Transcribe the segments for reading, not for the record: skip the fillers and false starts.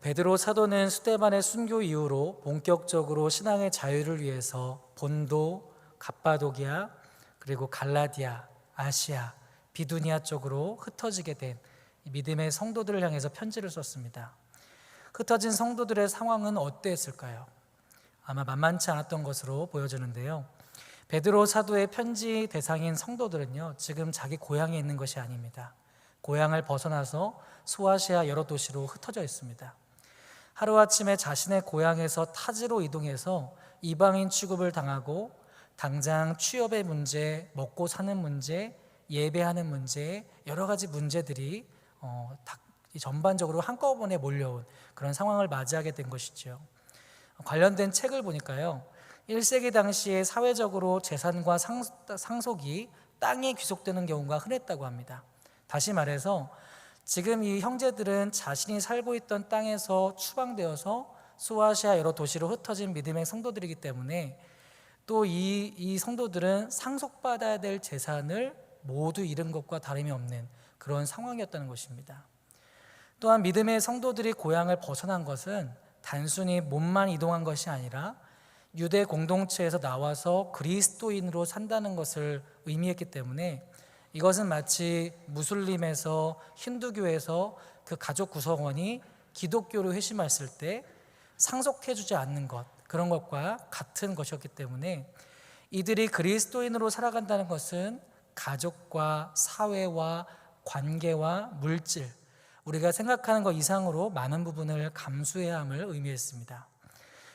베드로 사도는 스데반의 순교 이후로 본격적으로 신앙의 자유를 위해서 본도, 갑바도기아, 그리고 갈라디아, 아시아, 비두니아 쪽으로 흩어지게 된 믿음의 성도들을 향해서 편지를 썼습니다. 흩어진 성도들의 상황은 어땠을까요? 아마 만만치 않았던 것으로 보여지는데요. 베드로 사도의 편지 대상인 성도들은요, 지금 자기 고향에 있는 것이 아닙니다. 고향을 벗어나서 소아시아 여러 도시로 흩어져 있습니다. 하루아침에 자신의 고향에서 타지로 이동해서 이방인 취급을 당하고 당장 취업의 문제, 먹고 사는 문제, 예배하는 문제, 여러 가지 문제들이 전반적으로 한꺼번에 몰려온 그런 상황을 맞이하게 된 것이죠. 관련된 책을 보니까요, 1세기 당시에 사회적으로 재산과 상속이 땅에 귀속되는 경우가 흔했다고 합니다. 다시 말해서 지금 이 형제들은 자신이 살고 있던 땅에서 추방되어서 소아시아 여러 도시로 흩어진 믿음의 성도들이기 때문에 또 이 성도들은 상속받아야 될 재산을 모두 잃은 것과 다름이 없는 그런 상황이었다는 것입니다. 또한 믿음의 성도들이 고향을 벗어난 것은 단순히 몸만 이동한 것이 아니라 유대 공동체에서 나와서 그리스도인으로 산다는 것을 의미했기 때문에 이것은 마치 무슬림에서 힌두교에서 그 가족 구성원이 기독교로 회심했을 때 상속해주지 않는 것, 그런 것과 같은 것이었기 때문에 이들이 그리스도인으로 살아간다는 것은 가족과 사회와 관계와 물질, 우리가 생각하는 것 이상으로 많은 부분을 감수해야 함을 의미했습니다.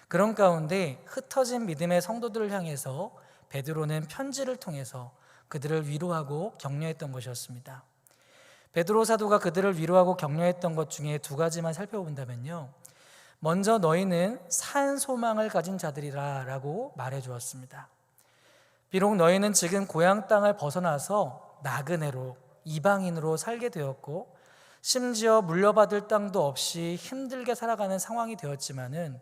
그런 가운데 흩어진 믿음의 성도들을 향해서 베드로는 편지를 통해서 그들을 위로하고 격려했던 것이었습니다. 베드로 사도가 그들을 위로하고 격려했던 것 중에 두 가지만 살펴본다면요, 먼저 너희는 산 소망을 가진 자들이라 라고 말해 주었습니다. 비록 너희는 지금 고향 땅을 벗어나서 나그네로 이방인으로 살게 되었고 심지어 물려받을 땅도 없이 힘들게 살아가는 상황이 되었지만은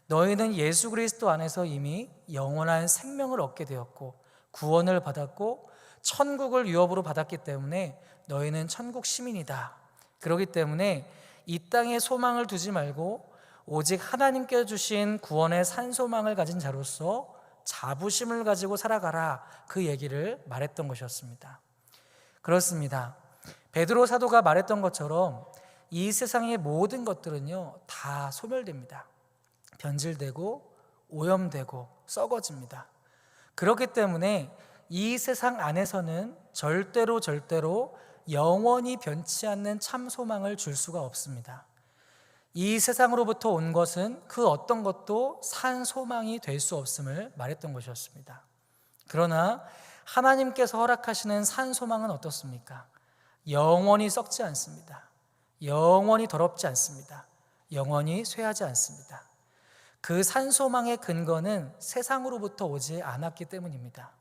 너희는 예수 그리스도 안에서 이미 영원한 생명을 얻게 되었고 구원을 받았고 천국을 유업으로 받았기 때문에 너희는 천국 시민이다. 그렇기 때문에 이 땅에 소망을 두지 말고 오직 하나님께 주신 구원의 산 소망을 가진 자로서 자부심을 가지고 살아가라, 그 얘기를 말했던 것이었습니다. 그렇습니다. 베드로 사도가 말했던 것처럼 이 세상의 모든 것들은요 다 소멸됩니다. 변질되고 오염되고 썩어집니다. 그렇기 때문에 이 세상 안에서는 절대로 영원히 변치 않는 참 소망을 줄 수가 없습니다. 이 세상으로부터 온 것은 그 어떤 것도 산 소망이 될 수 없음을 말했던 것이었습니다. 그러나 하나님께서 허락하시는 산 소망은 어떻습니까? 영원히 썩지 않습니다. 영원히 더럽지 않습니다. 영원히 쇠하지 않습니다. 그 산 소망의 근거는 세상으로부터 오지 않았기 때문입니다.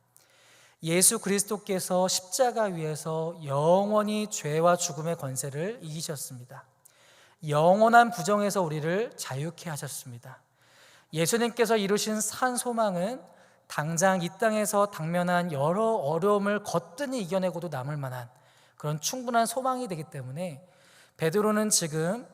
예수 그리스도께서 십자가 위에서 영원히 죄와 죽음의 권세를 이기셨습니다. 영원한 부정에서 우리를 자유케 하셨습니다. 예수님께서 이루신 산 소망은 당장 이 땅에서 당면한 여러 어려움을 거뜬히 이겨내고도 남을 만한 그런 충분한 소망이 되기 때문에 베드로는 지금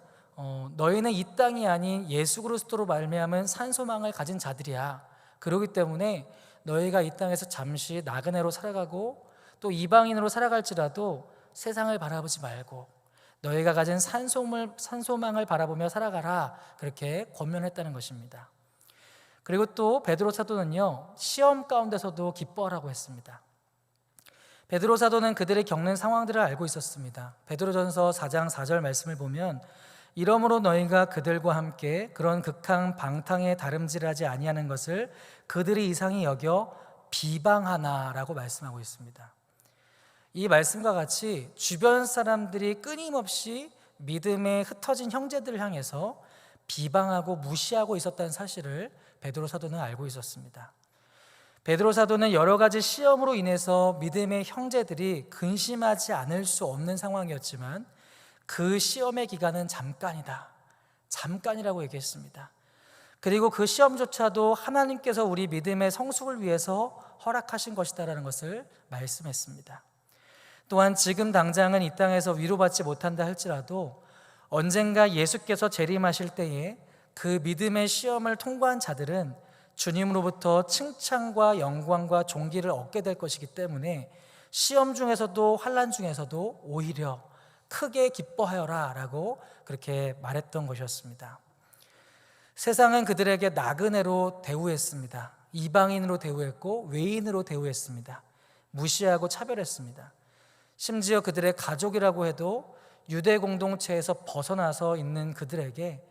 너희는 이 땅이 아닌 예수 그리스도로 말미암은 산 소망을 가진 자들이야. 그렇기 때문에 너희가 이 땅에서 잠시 나그네로 살아가고 또 이방인으로 살아갈지라도 세상을 바라보지 말고 너희가 가진 산 소망을 바라보며 살아가라, 그렇게 권면했다는 것입니다. 그리고 또 베드로 사도는요 시험 가운데서도 기뻐하라고 했습니다. 베드로 사도는 그들이 겪는 상황들을 알고 있었습니다. 베드로전서 4장 4절 말씀을 보면 이러므로 너희가 그들과 함께 그런 극한 방탕에 다름질하지 아니하는 것을 그들이 이상히 여겨 비방하나라고 말씀하고 있습니다. 이 말씀과 같이 주변 사람들이 끊임없이 믿음에 흩어진 형제들을 향해서 비방하고 무시하고 있었다는 사실을 베드로 사도는 알고 있었습니다. 베드로 사도는 여러 가지 시험으로 인해서 믿음의 형제들이 근심하지 않을 수 없는 상황이었지만 그 시험의 기간은 잠깐이라고 얘기했습니다. 그리고 그 시험조차도 하나님께서 우리 믿음의 성숙을 위해서 허락하신 것이다라는 것을 말씀했습니다. 또한 지금 당장은 이 땅에서 위로받지 못한다 할지라도 언젠가 예수께서 재림하실 때에 그 믿음의 시험을 통과한 자들은 주님으로부터 칭찬과 영광과 존귀를 얻게 될 것이기 때문에 시험 중에서도 환난 중에서도 오히려 크게 기뻐하여라 라고 그렇게 말했던 것이었습니다. 세상은 그들에게 나그네로 대우했습니다. 이방인으로 대우했고 외인으로 대우했습니다. 무시하고 차별했습니다. 심지어 그들의 가족이라고 해도 유대 공동체에서 벗어나서 있는 그들에게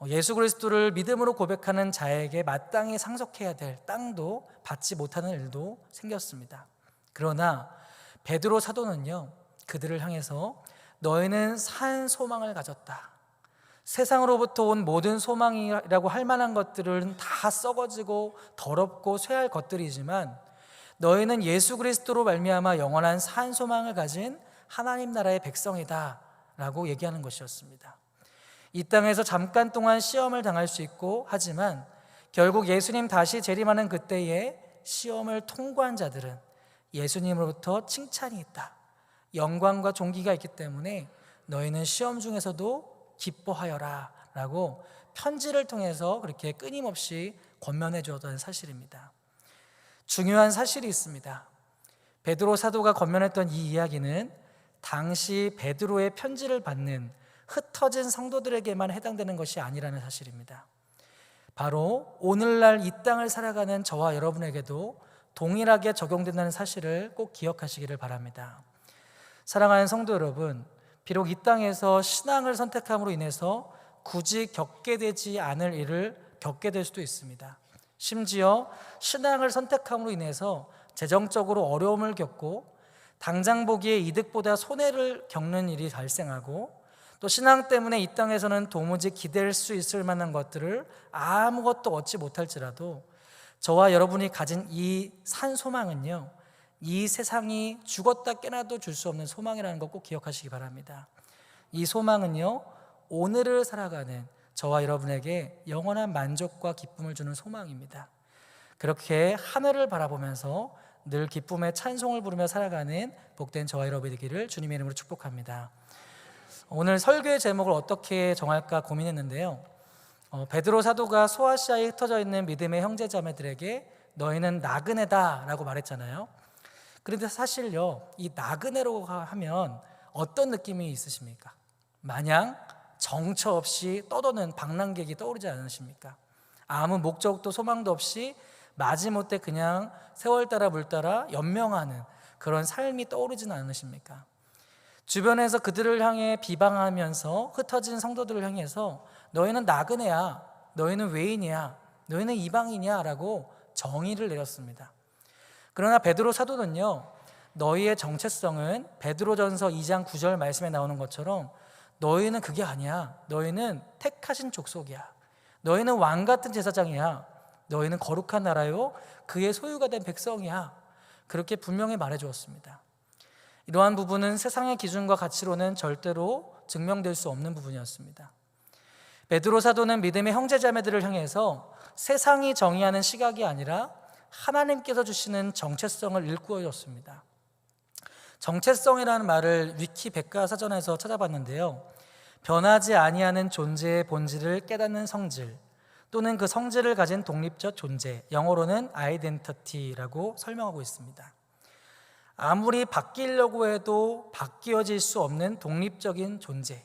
예수 그리스도를 믿음으로 고백하는 자에게 마땅히 상속해야 될 땅도 받지 못하는 일도 생겼습니다. 그러나 베드로 사도는요, 그들을 향해서 너희는 산 소망을 가졌다. 세상으로부터 온 모든 소망이라고 할 만한 것들은 다 썩어지고 더럽고 쇠할 것들이지만 너희는 예수 그리스도로 말미암아 영원한 산 소망을 가진 하나님 나라의 백성이다 라고 얘기하는 것이었습니다. 이 땅에서 잠깐 동안 시험을 당할 수 있고 하지만 결국 예수님 다시 재림하는 그때에 시험을 통과한 자들은 예수님으로부터 칭찬이 있다, 영광과 존귀가 있기 때문에 너희는 시험 중에서도 기뻐하여라 라고 편지를 통해서 그렇게 끊임없이 권면해 주었던 사실입니다. 중요한 사실이 있습니다. 베드로 사도가 권면했던 이 이야기는 당시 베드로의 편지를 받는 흩어진 성도들에게만 해당되는 것이 아니라는 사실입니다. 바로 오늘날 이 땅을 살아가는 저와 여러분에게도 동일하게 적용된다는 사실을 꼭 기억하시기를 바랍니다. 사랑하는 성도 여러분, 비록 이 땅에서 신앙을 선택함으로 인해서 굳이 겪게 되지 않을 일을 겪게 될 수도 있습니다. 심지어 신앙을 선택함으로 인해서 재정적으로 어려움을 겪고 당장 보기에 이득보다 손해를 겪는 일이 발생하고 또 신앙 때문에 이 땅에서는 도무지 기댈 수 있을 만한 것들을 아무것도 얻지 못할지라도 저와 여러분이 가진 이 산 소망은요, 이 세상이 죽었다 깨나도 줄 수 없는 소망이라는 것 꼭 기억하시기 바랍니다. 이 소망은요, 오늘을 살아가는 저와 여러분에게 영원한 만족과 기쁨을 주는 소망입니다. 그렇게 하늘을 바라보면서 늘 기쁨의 찬송을 부르며 살아가는 복된 저와 여러분이 되기를 주님의 이름으로 축복합니다. 오늘 설교의 제목을 어떻게 정할까 고민했는데요, 베드로 사도가 소아시아에 흩어져 있는 믿음의 형제자매들에게 너희는 나그네다 라고 말했잖아요. 그런데 사실요, 이 나그네로 하면 어떤 느낌이 있으십니까? 마냥 정처 없이 떠도는 방랑객이 떠오르지 않으십니까? 아무 목적도 소망도 없이 마지못해 그냥 세월 따라 물 따라 연명하는 그런 삶이 떠오르지는 않으십니까? 주변에서 그들을 향해 비방하면서 흩어진 성도들을 향해서 너희는 나그네야, 너희는 외인이야, 너희는 이방인이야 라고 정의를 내렸습니다. 그러나 베드로 사도는요, 너희의 정체성은 베드로전서 2장 9절 말씀에 나오는 것처럼 너희는 그게 아니야. 너희는 택하신 족속이야. 너희는 왕같은 제사장이야. 너희는 거룩한 나라요 그의 소유가 된 백성이야. 그렇게 분명히 말해 주었습니다. 이러한 부분은 세상의 기준과 가치로는 절대로 증명될 수 없는 부분이었습니다. 베드로 사도는 믿음의 형제자매들을 향해서 세상이 정의하는 시각이 아니라 하나님께서 주시는 정체성을 일구어 줬습니다. 정체성이라는 말을 위키 백과사전에서 찾아봤는데요, 변하지 아니하는 존재의 본질을 깨닫는 성질 또는 그 성질을 가진 독립적 존재, 영어로는 아이덴티티라고 설명하고 있습니다. 아무리 바뀌려고 해도 바뀌어질 수 없는 독립적인 존재,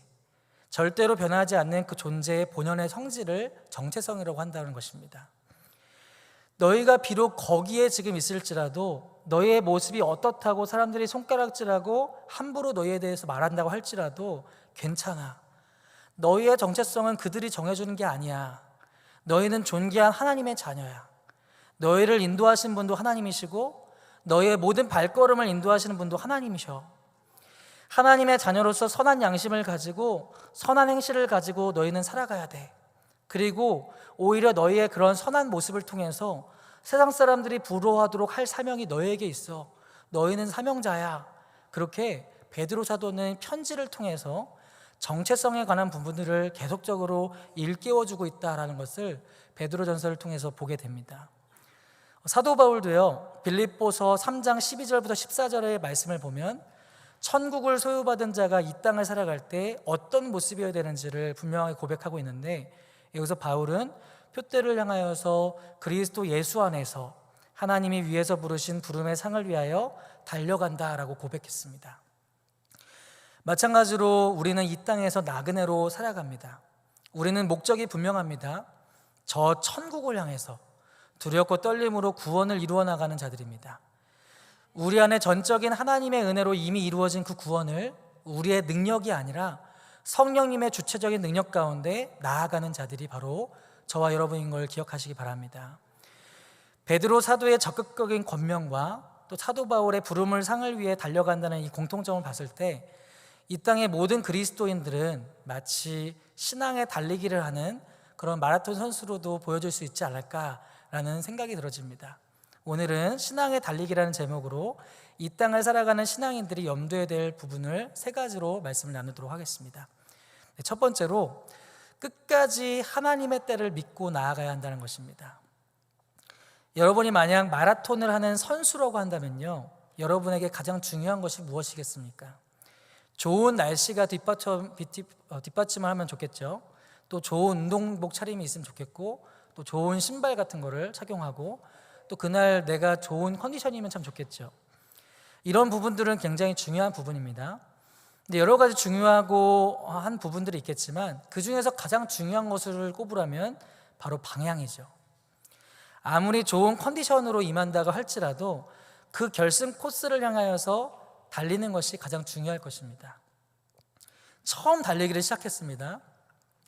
절대로 변하지 않는 그 존재의 본연의 성질을 정체성이라고 한다는 것입니다. 너희가 비록 거기에 지금 있을지라도 너희의 모습이 어떻다고 사람들이 손가락질하고 함부로 너희에 대해서 말한다고 할지라도 괜찮아. 너희의 정체성은 그들이 정해주는 게 아니야. 너희는 존귀한 하나님의 자녀야. 너희를 인도하신 분도 하나님이시고 너희의 모든 발걸음을 인도하시는 분도 하나님이셔. 하나님의 자녀로서 선한 양심을 가지고 선한 행실을 가지고 너희는 살아가야 돼. 그리고 오히려 너희의 그런 선한 모습을 통해서 세상 사람들이 부러워하도록 할 사명이 너희에게 있어. 너희는 사명자야. 그렇게 베드로 사도는 편지를 통해서 정체성에 관한 부분들을 계속적으로 일깨워주고 있다는 것을 베드로전서를 통해서 보게 됩니다. 사도 바울도요, 빌립보서 3장 12절부터 14절의 말씀을 보면 천국을 소유받은 자가 이 땅을 살아갈 때 어떤 모습이어야 되는지를 분명하게 고백하고 있는데, 여기서 바울은 표대를 향하여서 그리스도 예수 안에서 하나님이 위에서 부르신 부름의 상을 위하여 달려간다라고 고백했습니다. 마찬가지로 우리는 이 땅에서 나그네로 살아갑니다. 우리는 목적이 분명합니다. 저 천국을 향해서 두렵고 떨림으로 구원을 이루어 나가는 자들입니다. 우리 안에 전적인 하나님의 은혜로 이미 이루어진 그 구원을 우리의 능력이 아니라 성령님의 주체적인 능력 가운데 나아가는 자들이 바로 저와 여러분인 걸 기억하시기 바랍니다. 베드로 사도의 적극적인 권면과 또 사도 바울의 부름을 상을 위해 달려간다는 이 공통점을 봤을 때 이 땅의 모든 그리스도인들은 마치 신앙의 달리기를 하는 그런 마라톤 선수로도 보여줄 수 있지 않을까라는 생각이 들어집니다. 오늘은 신앙의 달리기라는 제목으로 이 땅을 살아가는 신앙인들이 염두에 될 부분을 세 가지로 말씀을 나누도록 하겠습니다. 첫 번째로 끝까지 하나님의 때를 믿고 나아가야 한다는 것입니다. 여러분이 만약 마라톤을 하는 선수라고 한다면요, 여러분에게 가장 중요한 것이 무엇이겠습니까? 좋은 날씨가 뒷받침을 하면 좋겠죠. 또 좋은 운동복 차림이 있으면 좋겠고, 또 좋은 신발 같은 거를 착용하고, 또 그날 내가 좋은 컨디션이면 참 좋겠죠. 이런 부분들은 굉장히 중요한 부분입니다. 근데 여러 가지 중요하고 한 부분들이 있겠지만 그 중에서 가장 중요한 것을 꼽으라면 바로 방향이죠. 아무리 좋은 컨디션으로 임한다고 할지라도 그 결승 코스를 향하여서 달리는 것이 가장 중요할 것입니다. 처음 달리기를 시작했습니다.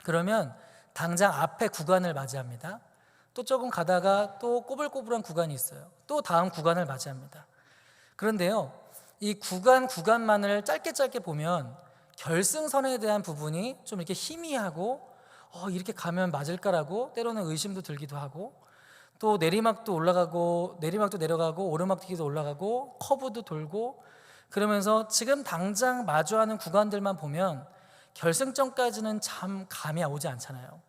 그러면 당장 앞에 구간을 맞이합니다. 또 조금 가다가 또 꼬불꼬불한 구간이 있어요. 또 다음 구간을 맞이합니다. 그런데요, 이 구간만을 짧게 보면 결승선에 대한 부분이 좀 이렇게 희미하고 이렇게 가면 맞을까라고 때로는 의심도 들기도 하고, 또 내리막도 올라가고 내리막도 내려가고 오르막길도 올라가고 커브도 돌고, 그러면서 지금 당장 마주하는 구간들만 보면 결승점까지는 참 감이 오지 않잖아요.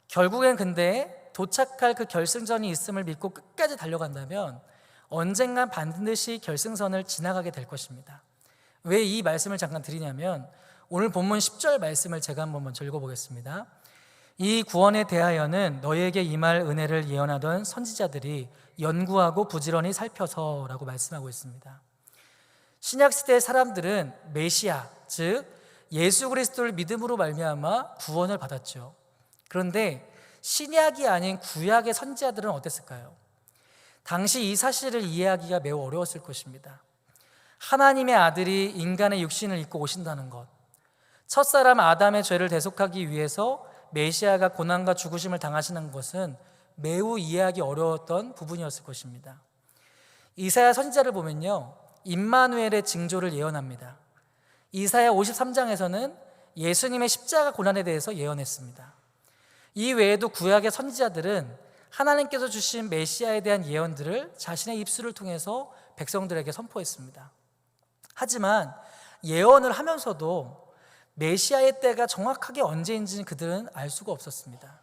결국엔 근데 도착할 그 결승전이 있음을 믿고 끝까지 달려간다면 언젠간 반드시 결승선을 지나가게 될 것입니다. 왜 이 말씀을 잠깐 드리냐면, 오늘 본문 10절 말씀을 제가 한번 먼저 읽어보겠습니다. 이 구원에 대하여는 너희에게 임할 은혜를 예언하던 선지자들이 연구하고 부지런히 살펴서 라고 말씀하고 있습니다. 신약시대의 사람들은 메시아, 즉 예수 그리스도를 믿음으로 말미암아 구원을 받았죠. 그런데 신약이 아닌 구약의 선지자들은 어땠을까요? 당시 이 사실을 이해하기가 매우 어려웠을 것입니다. 하나님의 아들이 인간의 육신을 입고 오신다는 것, 첫사람 아담의 죄를 대속하기 위해서 메시아가 고난과 죽으심을 당하시는 것은 매우 이해하기 어려웠던 부분이었을 것입니다. 이사야 선지자를 보면요, 임마누엘의 징조를 예언합니다. 이사야 53장에서는 예수님의 십자가 고난에 대해서 예언했습니다. 이 외에도 구약의 선지자들은 하나님께서 주신 메시아에 대한 예언들을 자신의 입술을 통해서 백성들에게 선포했습니다. 하지만 예언을 하면서도 메시아의 때가 정확하게 언제인지는 그들은 알 수가 없었습니다.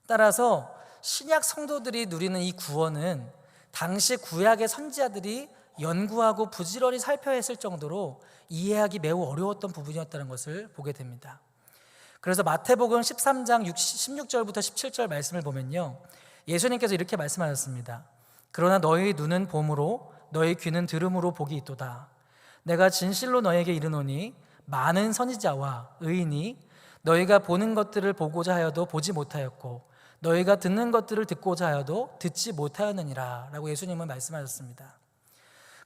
따라서 신약 성도들이 누리는 이 구원은 당시 구약의 선지자들이 연구하고 부지런히 살펴야 했을 정도로 이해하기 매우 어려웠던 부분이었다는 것을 보게 됩니다. 그래서 마태복음 13장 16절부터 17절 말씀을 보면요, 예수님께서 이렇게 말씀하셨습니다. 그러나 너희 눈은 봄으로 너희 귀는 들음으로 복이 있도다. 내가 진실로 너희에게 이르노니 많은 선지자와 의인이 너희가 보는 것들을 보고자 하여도 보지 못하였고 너희가 듣는 것들을 듣고자 하여도 듣지 못하였느니라 라고 예수님은 말씀하셨습니다.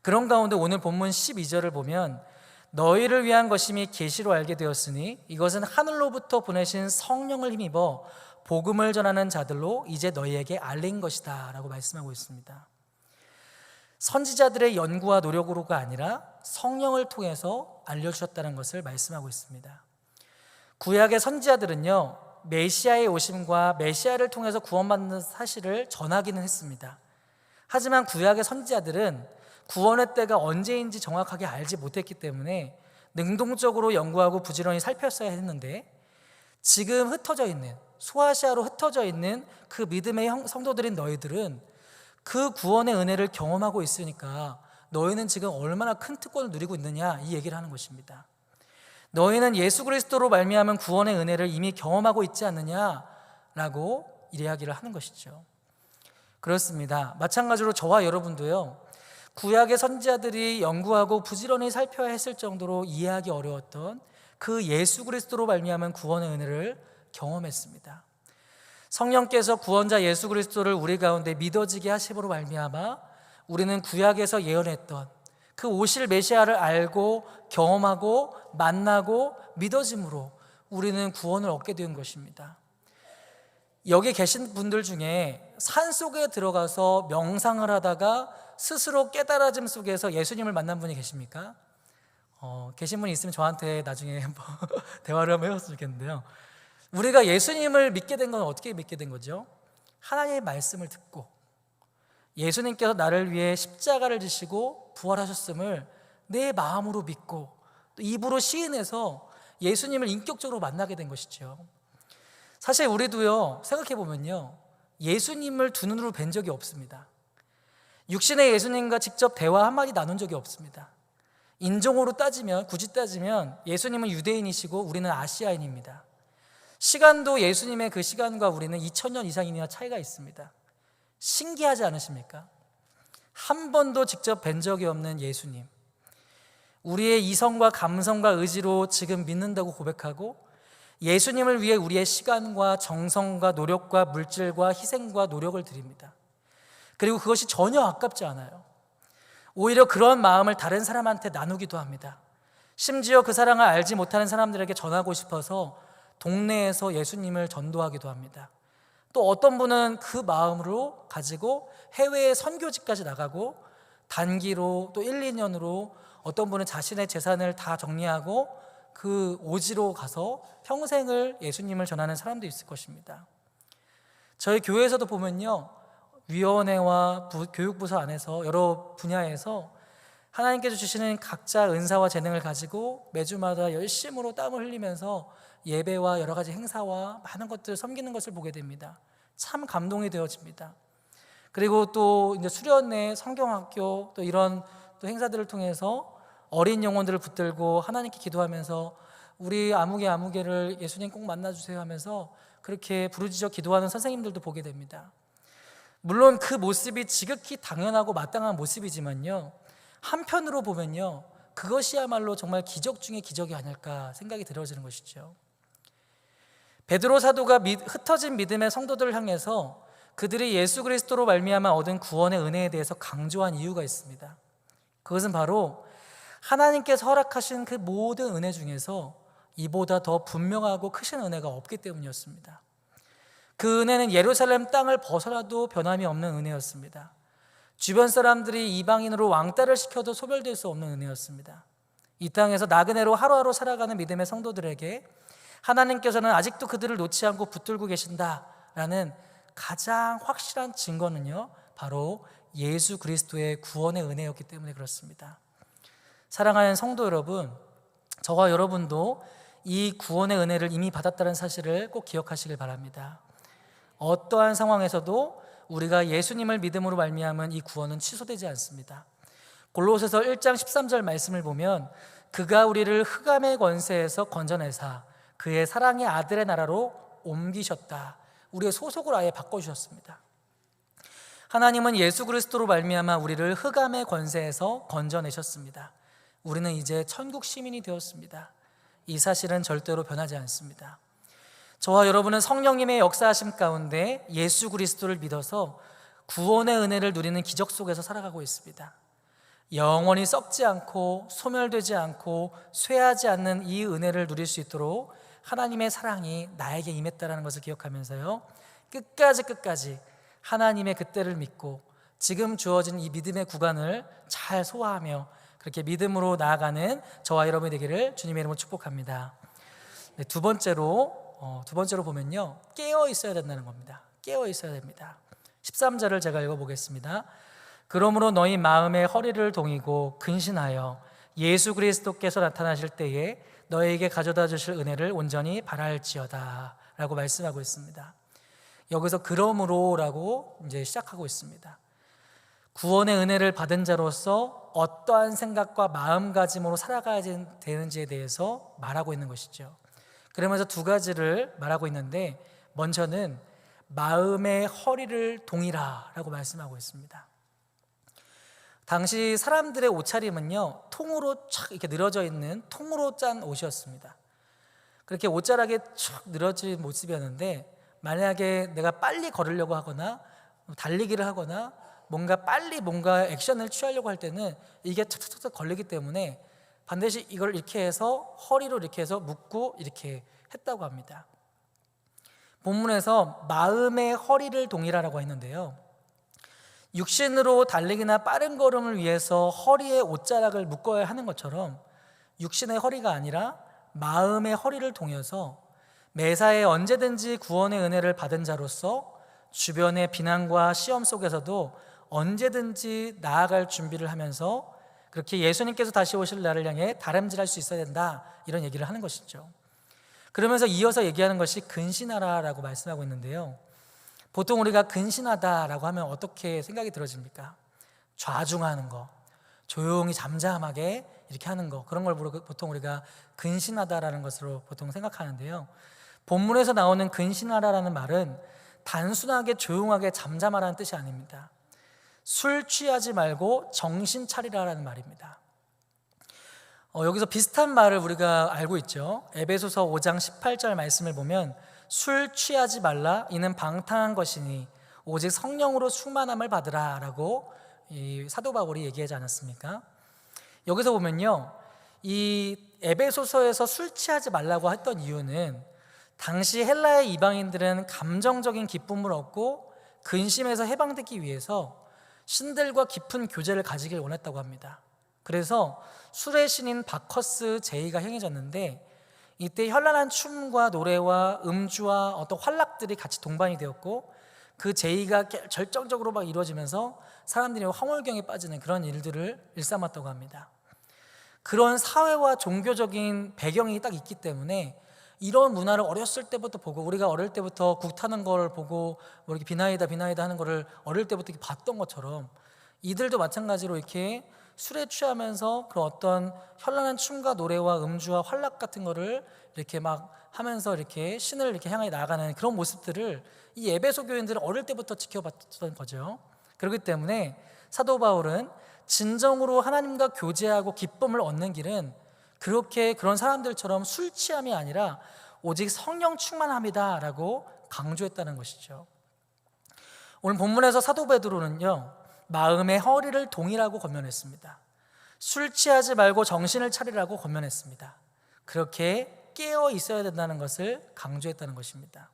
그런 가운데 오늘 본문 12절을 보면 너희를 위한 것임이 계시로 알게 되었으니 이것은 하늘로부터 보내신 성령을 힘입어 복음을 전하는 자들로 이제 너희에게 알린 것이다 라고 말씀하고 있습니다. 선지자들의 연구와 노력으로가 아니라 성령을 통해서 알려주셨다는 것을 말씀하고 있습니다. 구약의 선지자들은요, 메시아의 오심과 메시아를 통해서 구원받는 사실을 전하기는 했습니다. 하지만 구약의 선지자들은 구원의 때가 언제인지 정확하게 알지 못했기 때문에 능동적으로 연구하고 부지런히 살폈어야 했는데, 지금 흩어져 있는, 소아시아로 흩어져 있는 그 믿음의 성도들인 너희들은 그 구원의 은혜를 경험하고 있으니까 너희는 지금 얼마나 큰 특권을 누리고 있느냐, 이 얘기를 하는 것입니다. 너희는 예수 그리스도로 말미암은 구원의 은혜를 이미 경험하고 있지 않느냐라고 이야기를 하는 것이죠. 그렇습니다. 마찬가지로 저와 여러분도요, 구약의 선지자들이 연구하고 부지런히 살펴야 했을 정도로 이해하기 어려웠던 그 예수 그리스도로 말미암은 구원의 은혜를 경험했습니다. 성령께서 구원자 예수 그리스도를 우리 가운데 믿어지게 하심으로 말미암아 우리는 구약에서 예언했던 그 오실 메시아를 알고 경험하고 만나고 믿어짐으로 우리는 구원을 얻게 된 것입니다. 여기 계신 분들 중에 산속에 들어가서 명상을 하다가 스스로 깨달아짐 속에서 예수님을 만난 분이 계십니까? 계신 분이 있으면 저한테 나중에 한번 대화를 한번 해봤으면 좋겠는데요. 우리가 예수님을 믿게 된 건 어떻게 믿게 된 거죠? 하나님의 말씀을 듣고 예수님께서 나를 위해 십자가를 지시고 부활하셨음을 내 마음으로 믿고 또 입으로 시인해서 예수님을 인격적으로 만나게 된 것이죠. 사실 우리도요, 생각해 보면요, 예수님을 두 눈으로 뵌 적이 없습니다. 육신의 예수님과 직접 대화 한마디 나눈 적이 없습니다. 인종으로 따지면, 굳이 따지면 예수님은 유대인이시고 우리는 아시아인입니다. 시간도 예수님의 그 시간과 우리는 2000년 이상이나 차이가 있습니다. 신기하지 않으십니까? 한 번도 직접 뵌 적이 없는 예수님, 우리의 이성과 감성과 의지로 지금 믿는다고 고백하고 예수님을 위해 우리의 시간과 정성과 노력과 물질과 희생과 노력을 드립니다. 그리고 그것이 전혀 아깝지 않아요. 오히려 그런 마음을 다른 사람한테 나누기도 합니다. 심지어 그 사랑을 알지 못하는 사람들에게 전하고 싶어서 동네에서 예수님을 전도하기도 합니다. 또 어떤 분은 그 마음으로 가지고 해외에 선교지까지 나가고 단기로 또 1, 2년으로 어떤 분은 자신의 재산을 다 정리하고 그 오지로 가서 평생을 예수님을 전하는 사람도 있을 것입니다. 저희 교회에서도 보면요, 위원회와 교육부서 안에서 여러 분야에서 하나님께서 주시는 각자 은사와 재능을 가지고 매주마다 열심으로 땀을 흘리면서 예배와 여러 가지 행사와 많은 것들을 섬기는 것을 보게 됩니다. 참 감동이 되어집니다. 그리고 또 이제 수련회, 성경학교 또 이런 또 행사들을 통해서 어린 영혼들을 붙들고 하나님께 기도하면서 우리 아무개를 예수님 꼭 만나주세요 하면서 그렇게 부르짖어 기도하는 선생님들도 보게 됩니다. 물론 그 모습이 지극히 당연하고 마땅한 모습이지만요, 한편으로 보면요, 그것이야말로 정말 기적 중의 기적이 아닐까 생각이 들어지는 것이죠. 베드로 사도가 흩어진 믿음의 성도들을 향해서 그들이 예수 그리스도로 말미암아 얻은 구원의 은혜에 대해서 강조한 이유가 있습니다. 그것은 바로 하나님께서 허락하신 그 모든 은혜 중에서 이보다 더 분명하고 크신 은혜가 없기 때문이었습니다. 그 은혜는 예루살렘 땅을 벗어나도 변함이 없는 은혜였습니다. 주변 사람들이 이방인으로 왕따를 시켜도 소멸될 수 없는 은혜였습니다. 이 땅에서 나그네로 하루하루 살아가는 믿음의 성도들에게 하나님께서는 아직도 그들을 놓지 않고 붙들고 계신다라는 가장 확실한 증거는요, 바로 예수 그리스도의 구원의 은혜였기 때문에 그렇습니다. 사랑하는 성도 여러분, 저와 여러분도 이 구원의 은혜를 이미 받았다는 사실을 꼭 기억하시길 바랍니다. 어떠한 상황에서도 우리가 예수님을 믿음으로 말미암은 이 구원은 취소되지 않습니다. 골로새서 1장 13절 말씀을 보면 그가 우리를 흑암의 권세에서 건져내사 그의 사랑의 아들의 나라로 옮기셨다. 우리의 소속을 아예 바꿔주셨습니다. 하나님은 예수 그리스도로 말미암아 우리를 흑암의 권세에서 건져내셨습니다. 우리는 이제 천국 시민이 되었습니다. 이 사실은 절대로 변하지 않습니다. 저와 여러분은 성령님의 역사하심 가운데 예수 그리스도를 믿어서 구원의 은혜를 누리는 기적 속에서 살아가고 있습니다. 영원히 썩지 않고 소멸되지 않고 쇠하지 않는 이 은혜를 누릴 수 있도록 하나님의 사랑이 나에게 임했다는 것을 기억하면서요, 끝까지 하나님의 그때를 믿고 지금 주어진 이 믿음의 구간을 잘 소화하며 그렇게 믿음으로 나아가는 저와 여러분이 되기를 주님의 이름으로 축복합니다. 네, 두 번째로 보면요, 깨어 있어야 된다는 겁니다. 깨어 있어야 됩니다. 13절을 제가 읽어보겠습니다. 그러므로 너희 마음의 허리를 동이고 근신하여 예수 그리스도께서 나타나실 때에 너에게 가져다 주실 은혜를 온전히 바랄지어다 라고 말씀하고 있습니다. 여기서 그러므로라고 이제 시작하고 있습니다. 구원의 은혜를 받은 자로서 어떠한 생각과 마음가짐으로 살아가야 되는지에 대해서 말하고 있는 것이죠. 그러면서 두 가지를 말하고 있는데, 먼저는 마음의 허리를 동이라 라고 말씀하고 있습니다. 당시 사람들의 옷차림은요, 통으로 촥 이렇게 늘어져 있는 통으로 짠 옷이었습니다. 그렇게 옷자락에 촥 늘어진 모습이었는데, 만약에 내가 빨리 걸으려고 하거나 달리기를 하거나 빨리 뭔가 액션을 취하려고 할 때는 이게 툭툭툭 걸리기 때문에 반드시 이걸 이렇게 해서 허리로 이렇게 해서 묶고 이렇게 했다고 합니다. 본문에서 마음의 허리를 동이라라고 했는데요, 육신으로 달리기나 빠른 걸음을 위해서 허리에 옷자락을 묶어야 하는 것처럼 육신의 허리가 아니라 마음의 허리를 동여서 매사에 언제든지 구원의 은혜를 받은 자로서 주변의 비난과 시험 속에서도 언제든지 나아갈 준비를 하면서 그렇게 예수님께서 다시 오실 날을 향해 다름질할 수 있어야 된다, 이런 얘기를 하는 것이죠. 그러면서 이어서 얘기하는 것이 근신하라라고 말씀하고 있는데요, 보통 우리가 근신하다라고 하면 어떻게 생각이 들어집니까? 좌중하는 거, 조용히 잠잠하게 이렇게 하는 거, 그런 걸 보통 우리가 근신하다라는 것으로 보통 생각하는데요, 본문에서 나오는 근신하라라는 말은 단순하게 조용하게 잠잠하라는 뜻이 아닙니다. 술 취하지 말고 정신 차리라라는 말입니다. 여기서 비슷한 말을 우리가 알고 있죠. 에베소서 5장 18절 말씀을 보면 술 취하지 말라, 이는 방탕한 것이니 오직 성령으로 충만함을 받으라 라고 이 사도 바울이 얘기하지 않았습니까? 여기서 보면요, 이 에베소서에서 술 취하지 말라고 했던 이유는 당시 헬라의 이방인들은 감정적인 기쁨을 얻고 근심에서 해방되기 위해서 신들과 깊은 교제를 가지길 원했다고 합니다. 그래서 술의 신인 바커스 제의가 행해졌는데, 이때 현란한 춤과 노래와 음주와 어떤 환락들이 같이 동반이 되었고, 그 제의가 절정적으로 막 이루어지면서 사람들이 황홀경에 빠지는 그런 일들을 일삼았다고 합니다. 그런 사회와 종교적인 배경이 딱 있기 때문에 이런 문화를 어렸을 때부터 보고, 우리가 어릴 때부터 국 타는 걸 보고 뭐 이렇게 비나이다 하는 거를 어릴 때부터 이렇게 봤던 것처럼, 이들도 마찬가지로 이렇게 술에 취하면서 그 어떤 현란한 춤과 노래와 음주와 환락 같은 거를 이렇게 막 하면서 이렇게 신을 이렇게 향해 나아가는 그런 모습들을 이 에베소 교인들은 어릴 때부터 지켜봤던 거죠. 그렇기 때문에 사도 바울은 진정으로 하나님과 교제하고 기쁨을 얻는 길은 그렇게 그런 사람들처럼 술 취함이 아니라 오직 성령 충만함이다 라고 강조했다는 것이죠. 오늘 본문에서 사도 베드로는요, 마음의 허리를 동이라고 권면했습니다. 술 취하지 말고 정신을 차리라고 권면했습니다. 그렇게 깨어 있어야 된다는 것을 강조했다는 것입니다.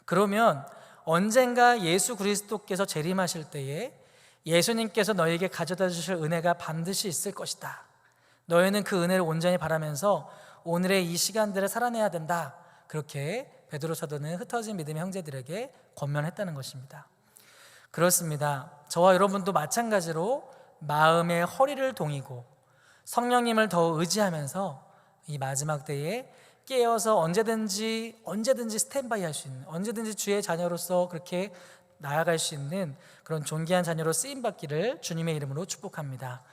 그러면 언젠가 예수 그리스도께서 재림하실 때에 예수님께서 너에게 가져다 주실 은혜가 반드시 있을 것이다, 너희는 그 은혜를 온전히 바라면서 오늘의 이 시간들을 살아내야 된다, 그렇게 베드로 사도는 흩어진 믿음의 형제들에게 권면했다는 것입니다. 그렇습니다. 저와 여러분도 마찬가지로 마음의 허리를 동이고 성령님을 더 의지하면서 이 마지막 때에 깨어서 언제든지 스탠바이 할 수 있는, 언제든지 주의 자녀로서 그렇게 나아갈 수 있는 그런 존귀한 자녀로 쓰임받기를 주님의 이름으로 축복합니다.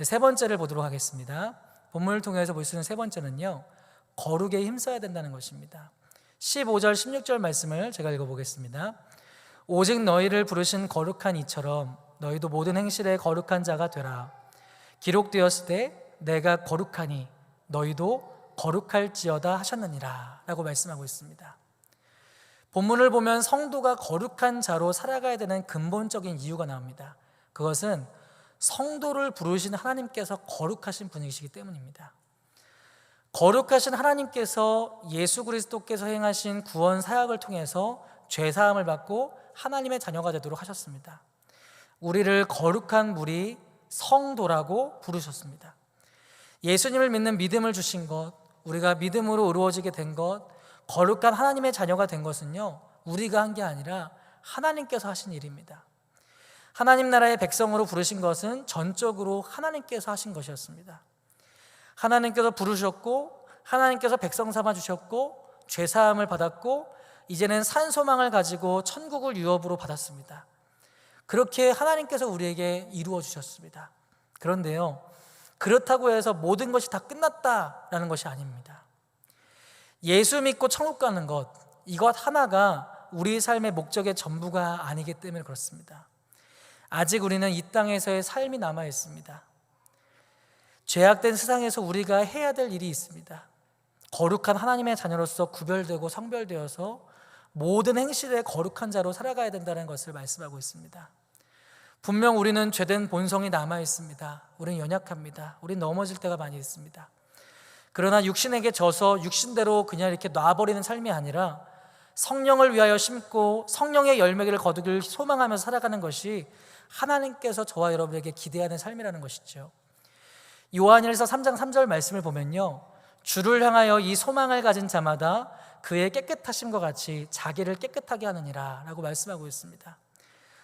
세 번째를 보도록 하겠습니다. 본문을 통해서 볼 수 있는 세 번째는요, 거룩에 힘써야 된다는 것입니다. 15절 16절 말씀을 제가 읽어보겠습니다. 오직 너희를 부르신 거룩한 이처럼 너희도 모든 행실에 거룩한 자가 되라. 기록되었을 때 내가 거룩하니 너희도 거룩할지어다 하셨느니라 라고 말씀하고 있습니다. 본문을 보면 성도가 거룩한 자로 살아가야 되는 근본적인 이유가 나옵니다. 그것은 성도를 부르신 하나님께서 거룩하신 분이시기 때문입니다. 거룩하신 하나님께서 예수 그리스도께서 행하신 구원 사역을 통해서 죄사함을 받고 하나님의 자녀가 되도록 하셨습니다. 우리를 거룩한 무리 성도라고 부르셨습니다. 예수님을 믿는 믿음을 주신 것, 우리가 믿음으로 이루어지게 된 것, 거룩한 하나님의 자녀가 된 것은요, 우리가 한 게 아니라 하나님께서 하신 일입니다. 하나님 나라의 백성으로 부르신 것은 전적으로 하나님께서 하신 것이었습니다. 하나님께서 부르셨고 하나님께서 백성 삼아 주셨고 죄사함을 받았고 이제는 산 소망을 가지고 천국을 유업으로 받았습니다. 그렇게 하나님께서 우리에게 이루어 주셨습니다. 그런데요, 그렇다고 해서 모든 것이 다 끝났다라는 것이 아닙니다. 예수 믿고 천국 가는 것, 이것 하나가 우리 삶의 목적의 전부가 아니기 때문에 그렇습니다. 아직 우리는 이 땅에서의 삶이 남아 있습니다. 죄악된 세상에서 우리가 해야 될 일이 있습니다. 거룩한 하나님의 자녀로서 구별되고 성별되어서 모든 행실에 거룩한 자로 살아가야 된다는 것을 말씀하고 있습니다. 분명 우리는 죄된 본성이 남아 있습니다. 우리는 연약합니다. 우리는 넘어질 때가 많이 있습니다. 그러나 육신에게 져서 육신대로 그냥 이렇게 놔버리는 삶이 아니라 성령을 위하여 심고 성령의 열매를 거두길 소망하면서 살아가는 것이 하나님께서 저와 여러분에게 기대하는 삶이라는 것이죠. 요한일서 3장 3절 말씀을 보면요, 주를 향하여 이 소망을 가진 자마다 그의 깨끗하심과 같이 자기를 깨끗하게 하느니라 라고 말씀하고 있습니다.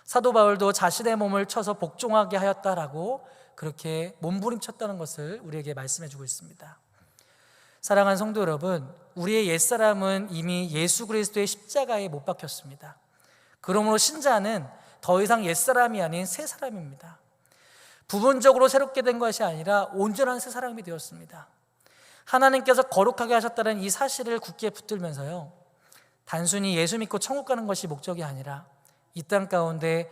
사도 바울도 자신의 몸을 쳐서 복종하게 하였다라고 그렇게 몸부림쳤다는 것을 우리에게 말씀해 주고 있습니다. 사랑하는 성도 여러분, 우리의 옛사람은 이미 예수 그리스도의 십자가에 못 박혔습니다. 그러므로 신자는 더 이상 옛사람이 아닌 새 사람입니다. 부분적으로 새롭게 된 것이 아니라 온전한 새 사람이 되었습니다. 하나님께서 거룩하게 하셨다는 이 사실을 굳게 붙들면서요, 단순히 예수 믿고 천국 가는 것이 목적이 아니라 이 땅 가운데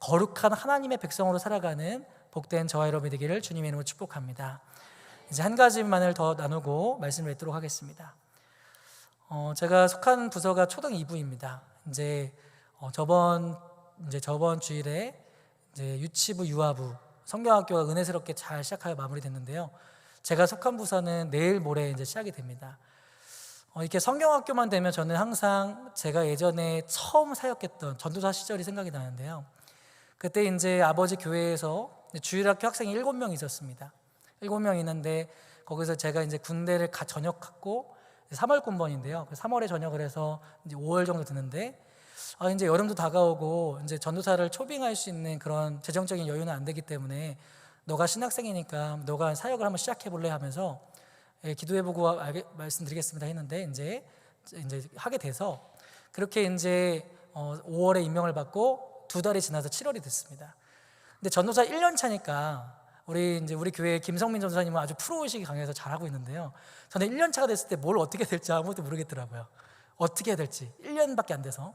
거룩한 하나님의 백성으로 살아가는 복된 저와 여러분이 되기를 주님의 이름으로 축복합니다. 이제 한 가지만을 더 나누고 말씀을 맺도록 하겠습니다. 제가 속한 부서가 초등 2부입니다. 저번 주일에 유치부, 유아부, 성경학교가 은혜스럽게 잘 시작하여 마무리됐는데요. 제가 속한 부서는 내일 모레 시작이 됩니다. 이렇게 성경학교만 되면 저는 항상 제가 예전에 처음 사역했던 전도사 시절이 생각이 나는데요. 그때 아버지 교회에서 주일학교 학생이 7명 있었습니다. 7명 있는데 거기서 제가 군대를 전역했고 3월 군번인데요. 3월에 전역을 해서 5월 정도 되는데 이제 여름도 다가오고 전도사를 초빙할 수 있는 그런 재정적인 여유는 안 되기 때문에 너가 신학생이니까 너가 사역을 한번 시작해 볼래 하면서 기도해보고 말씀드리겠습니다 했는데 이제 하게 돼서 그렇게 5월에 임명을 받고 2달이 지나서 7월이 됐습니다. 근데 전도사 1년 차니까 우리 교회 김성민 전도사님은 아주 프로의식이 강해서 잘하고 있는데요. 저는 1년 차가 됐을 때 뭘 어떻게 될지 아무것도 모르겠더라고요. 어떻게 해야 될지 1년밖에 안 돼서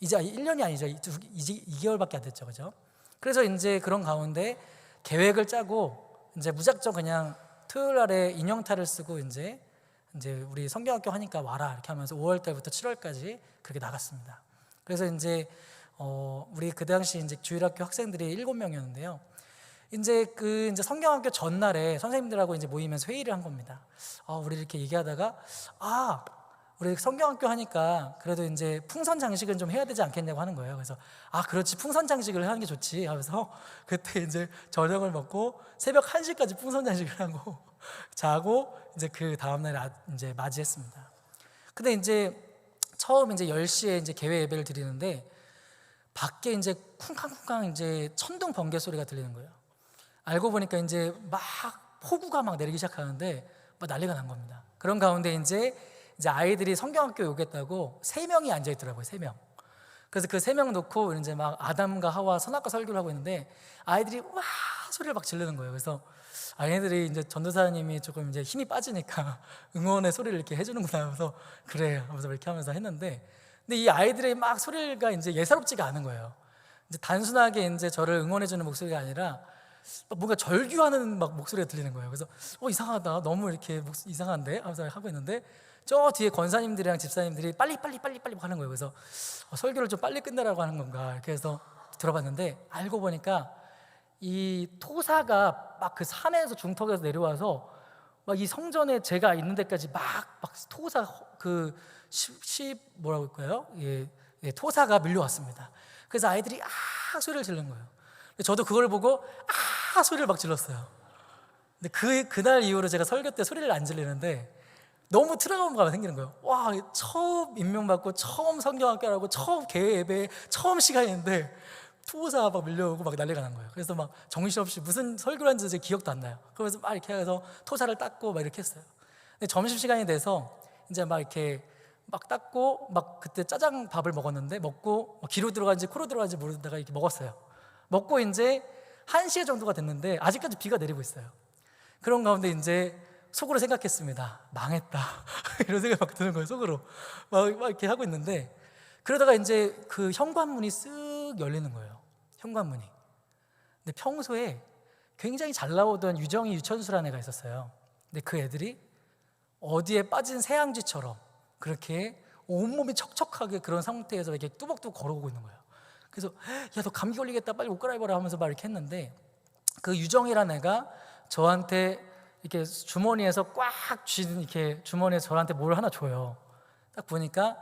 이제 1년이 아니죠. 이제 2개월밖에 안 됐죠, 그죠? 그래서 그런 가운데 계획을 짜고 무작정 그냥 토요일 날에 인형탈을 쓰고 우리 성경학교 하니까 와라 이렇게 하면서 5월 달부터 7월까지 그렇게 나갔습니다. 그래서 우리 그 당시 주일학교 학생들이 7명이었는데요. 성경학교 전날에 선생님들하고 모이면서 회의를 한 겁니다. 우리 이렇게 얘기하다가 우리 성경학교 하니까 그래도 풍선 장식은 좀 해야 되지 않겠냐고 하는 거예요. 그래서 그렇지, 풍선 장식을 하는 게 좋지 하면서 그때 저녁을 먹고 새벽 1시까지 풍선 장식을 하고 자고 그 다음날 맞이했습니다. 근데 처음 10시에 개회 예배를 드리는데 밖에 쿵쾅쿵쾅 천둥 번개 소리가 들리는 거예요. 알고 보니까 막 폭우가 막 내리기 시작하는데 막 난리가 난 겁니다. 그런 가운데 아이들이 성경학교 오겠다고 3명이 앉아있더라고요. 3명. 그래서 그 3명 놓고 막 아담과 하와 선악과 설교를 하고 있는데 아이들이 와 소리를 막 지르는 거예요. 그래서 아이들이 전도사님이 조금 힘이 빠지니까 응원의 소리를 이렇게 해주는구나 하면서 그래 하면서 이렇게 하면서 했는데, 근데 이 아이들의 막 소리가 예사롭지가 않은 거예요. 단순하게 저를 응원해주는 목소리가 아니라 뭔가 절규하는 막 목소리가 들리는 거예요. 그래서 이상하다, 너무 이렇게 이상한데 하면서 하고 있는데 저 뒤에 권사님들이랑 집사님들이 빨리 하는 거예요. 그래서 설교를 좀 빨리 끝내라고 하는 건가 이렇게 해서 들어봤는데 알고 보니까 이 토사가 막 그 산에서 중턱에서 내려와서 막 이 성전에 제가 있는 데까지 막 토사 뭐라고 할까요? 토사가 밀려왔습니다. 그래서 아이들이 소리를 지르는 거예요. 저도 그걸 보고 소리를 막 질렀어요. 근데 그날 이후로 제가 설교 때 소리를 안 지르는데 너무 트라우마가 생기는 거예요. 와, 처음 임명받고 처음 성경학교라고 처음 개회 예배 처음 시간인데 투사 막 밀려오고 막 난리가 난 거예요. 그래서 막 정신없이 무슨 설교를 한지 제 기억도 안 나요. 그래서 막 이렇게 해서 토사를 닦고 막 이렇게 했어요. 근데 점심시간이 돼서 막 이렇게 막 닦고 막 그때 짜장 밥을 먹었는데 먹고 귀로 들어간지 코로 들어간지 모르다가 이렇게 먹었어요. 먹고 이제 1시에 정도가 됐는데 아직까지 비가 내리고 있어요. 그런 가운데 이제 속으로 생각했습니다. 망했다. 이런 생각이 막 드는 거예요. 속으로 막 이렇게 하고 있는데, 그러다가 이제 그 현관문이 쓱 열리는 거예요. 현관문이. 근데 평소에 굉장히 잘 나오던 유정이, 유천수라는 애가 있었어요. 근데 그 애들이 어디에 빠진 새양쥐처럼 그렇게 온몸이 척척하게 그런 상태에서 이렇게 뚜벅뚜벅 걸어오고 있는 거예요. 그래서 야, 너 감기 걸리겠다, 빨리 옷 갈아입어라 하면서 막 이렇게 했는데, 그 유정이라는 애가 저한테 이렇게 주머니에서 꽉 쥐는, 이렇게 주머니에 저한테 뭘 하나 줘요. 딱 보니까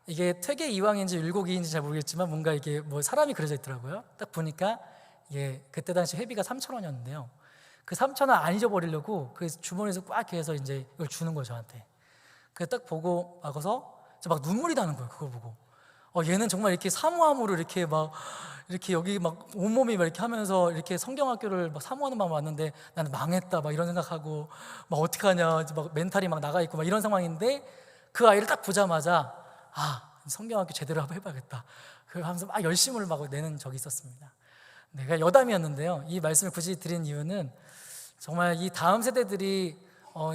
이게 퇴계 이황인지 율곡이인지 잘 모르겠지만 뭔가 이게 뭐 사람이 그려져 있더라고요. 딱 보니까 이게 그때 당시 회비가 3,000원이었는데요. 그 3,000원 안 잊어버리려고 그 주머니에서 꽉 이렇게 해서 이제 이걸 주는 거예요, 저한테. 그래서 딱 보고 나가서 막 눈물이 나는 거예요, 그걸 보고. 얘는 정말 이렇게 사모함으로 이렇게 막 이렇게 여기 막 온몸이 막 이렇게 하면서 이렇게 성경학교를 막 사모하는 마음 왔는데, 나는 망했다 막 이런 생각하고 막 어떡하냐, 이제 막 멘탈이 막 나가 있고 막 이런 상황인데, 그 아이를 딱 보자마자 성경학교 제대로 한번 해봐야겠다 하면서 막 열심을 막 내는 적이 있었습니다. 내가 여담이었는데요. 이 말씀을 굳이 드린 이유는 정말 이 다음 세대들이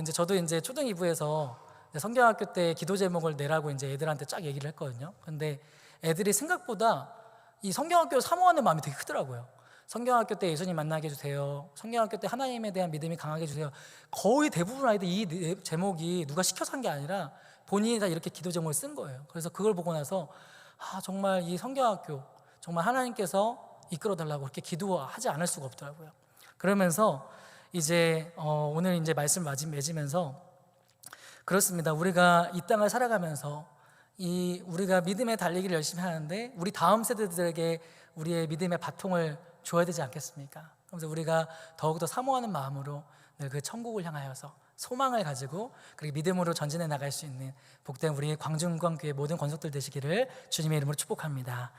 이제 저도 이제 초등 2부에서 성경학교 때 기도 제목을 내라고 이제 애들한테 쫙 얘기를 했거든요. 근데 애들이 생각보다 이 성경학교를 사모하는 마음이 되게 크더라고요. 성경학교 때 예수님 만나게 해주세요. 성경학교 때 하나님에 대한 믿음이 강하게 해주세요. 거의 대부분 아이들 이 제목이 누가 시켜서 한 게 아니라 본인이 다 이렇게 기도 제목을 쓴 거예요. 그래서 그걸 보고 나서 정말 이 성경학교 정말 하나님께서 이끌어달라고 그렇게 기도하지 않을 수가 없더라고요. 그러면서 이제 오늘 이제 말씀 맺으면서 그렇습니다. 우리가 이 땅을 살아가면서 우리가 믿음의 달리기를 열심히 하는데, 우리 다음 세대들에게 우리의 믿음의 바통을 줘야 되지 않겠습니까? 그래서 우리가 더욱더 사모하는 마음으로 늘 그 천국을 향하여서 소망을 가지고 그리고 믿음으로 전진해 나갈 수 있는 복된 우리 광중광교회 모든 권속들 되시기를 주님의 이름으로 축복합니다.